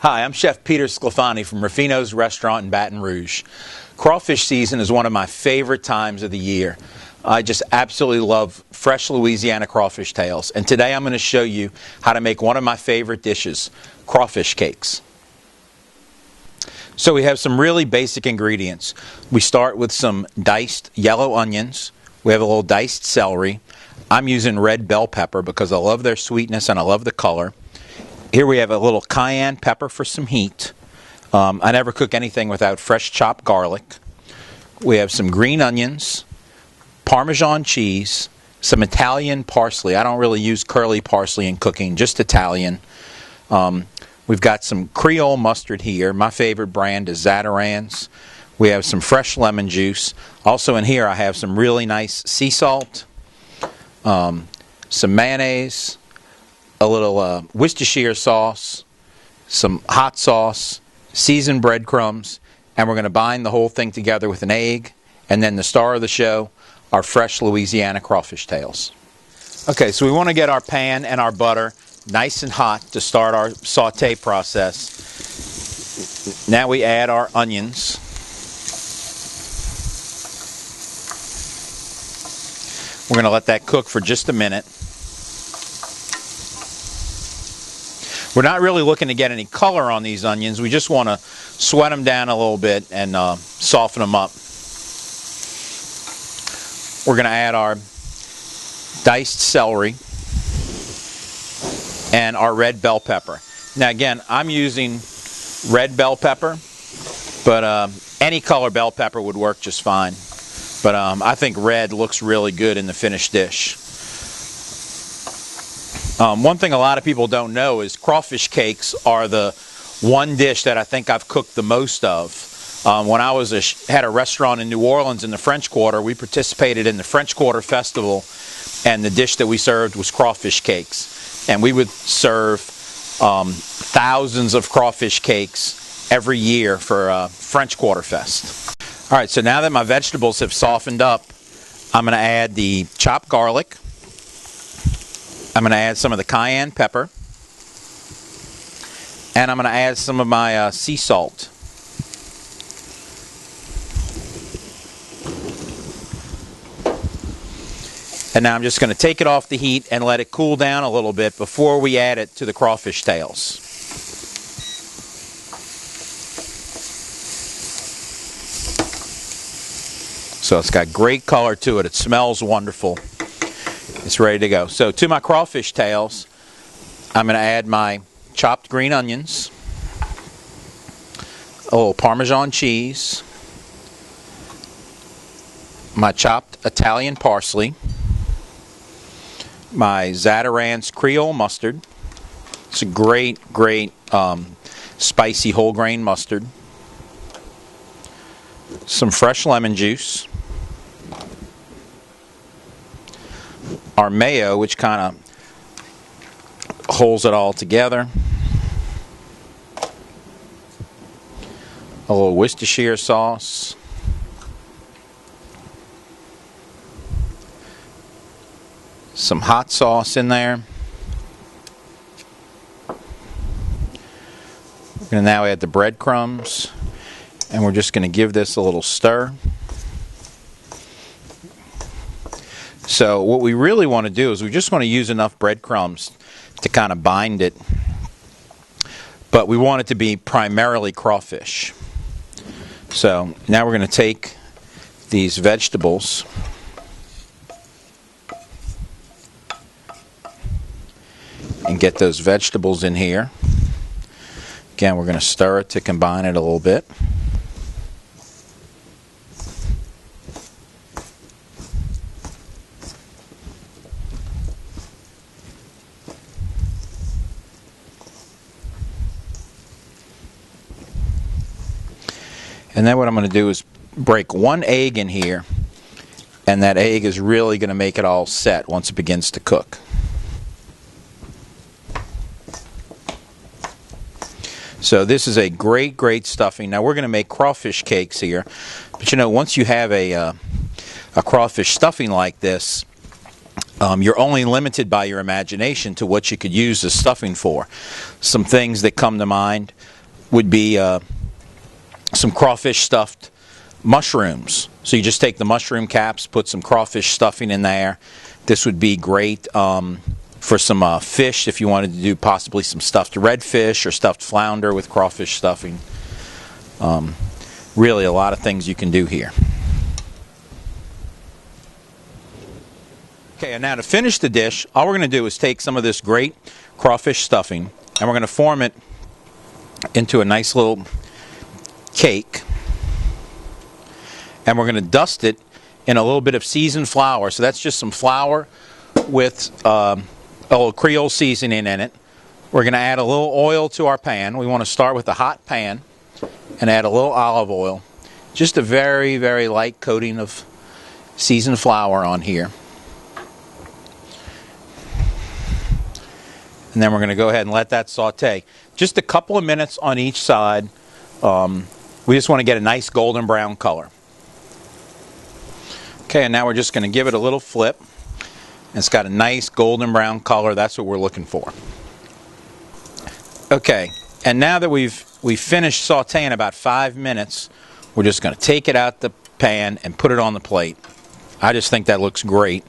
Hi, I'm Chef Peter Sclafani from Ruffino's restaurant in Baton Rouge. Crawfish season is one of my favorite times of the year. I just absolutely love fresh Louisiana crawfish tails. And today I'm going to show you how to make one of my favorite dishes, crawfish cakes. So we have some really basic ingredients. We start with some diced yellow onions. We have a little diced celery. I'm using red bell pepper because I love their sweetness and I love the color. Here we have a little cayenne pepper for some heat. I never cook anything without fresh chopped garlic. We have some green onions, Parmesan cheese, some Italian parsley. I don't really use curly parsley in cooking, just Italian. We've got some Creole mustard here. My favorite brand is Sauteing's. We have some fresh lemon juice. Also in here I have some really nice sea salt, some mayonnaise, a little Worcestershire sauce, some hot sauce, seasoned breadcrumbs, and we're going to bind the whole thing together with an egg, and then the star of the show, our fresh Louisiana crawfish tails. Okay, so we want to get our pan and our butter nice and hot to start our saute process. Now we add our onions. We're going to let that cook for just a minute. We're not really looking to get any color on these onions. We just want to sweat them down a little bit and soften them up. We're going to add our diced celery and our red bell pepper. Now again, I'm using red bell pepper, but any color bell pepper would work just fine. But I think red looks really good in the finished dish. One thing a lot of people don't know is crawfish cakes are the one dish that I think I've cooked the most of. When I had a restaurant in New Orleans in the French Quarter, we participated in the French Quarter Festival, and the dish that we served was crawfish cakes. And we would serve thousands of crawfish cakes every year for French Quarter Fest. All right, so now that my vegetables have softened up, I'm going to add the chopped garlic. I'm going to add some of the cayenne pepper, and I'm going to add some of my sea salt. And now I'm just going to take it off the heat and let it cool down a little bit before we add it to the crawfish tails. So it's got great color to it. It smells wonderful. It's ready to go. So to my crawfish tails, I'm going to add my chopped green onions, a little Parmesan cheese, my chopped Italian parsley, my Sauteing's Creole mustard. It's a great spicy whole grain mustard. Some fresh lemon juice. Our mayo, which kind of holds it all together. A little Worcestershire sauce. Some hot sauce in there. We're going to now add the breadcrumbs, and we're just going to give this a little stir. So what we really want to do is we just want to use enough breadcrumbs to kind of bind it, but we want it to be primarily crawfish. So now we're going to take these vegetables and get those vegetables in here. Again, we're going to stir it to combine it a little bit. And then what I'm going to do is break one egg in here, and that egg is really going to make it all set once it begins to cook. So this is a great stuffing. Now we're going to make crawfish cakes here, but you know, once you have a crawfish stuffing like this, you're only limited by your imagination to what you could use the stuffing for. Some things that come to mind, would be some crawfish stuffed mushrooms. So you just take the mushroom caps, put some crawfish stuffing in there. This would be great for some fish if you wanted to do possibly some stuffed redfish or stuffed flounder with crawfish stuffing. Really a lot of things you can do here. Okay, and now to finish the dish, all we're going to do is take some of this great crawfish stuffing and we're going to form it into a nice little cake. And we're going to dust it in a little bit of seasoned flour. So that's just some flour with a little Creole seasoning in it. We're going to add a little oil to our pan. We want to start with a hot pan and add a little olive oil. Just a very, very light coating of seasoned flour on here. And then we're going to go ahead and let that saute. Just a couple of minutes on each side. We just want to get a nice golden brown color. Okay, and now we're just going to give it a little flip. And it's got a nice golden brown color. That's what we're looking for. Okay, and now that we've finished sauteing about 5 minutes, we're just going to take it out the pan and put it on the plate. I just think that looks great.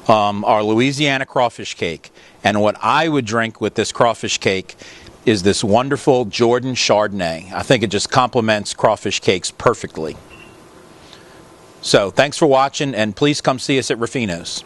Our Louisiana crawfish cake. And what I would drink with this crawfish cake is this wonderful Jordan Chardonnay. I think it just complements crawfish cakes perfectly. So thanks for watching, and please come see us at Ruffino's.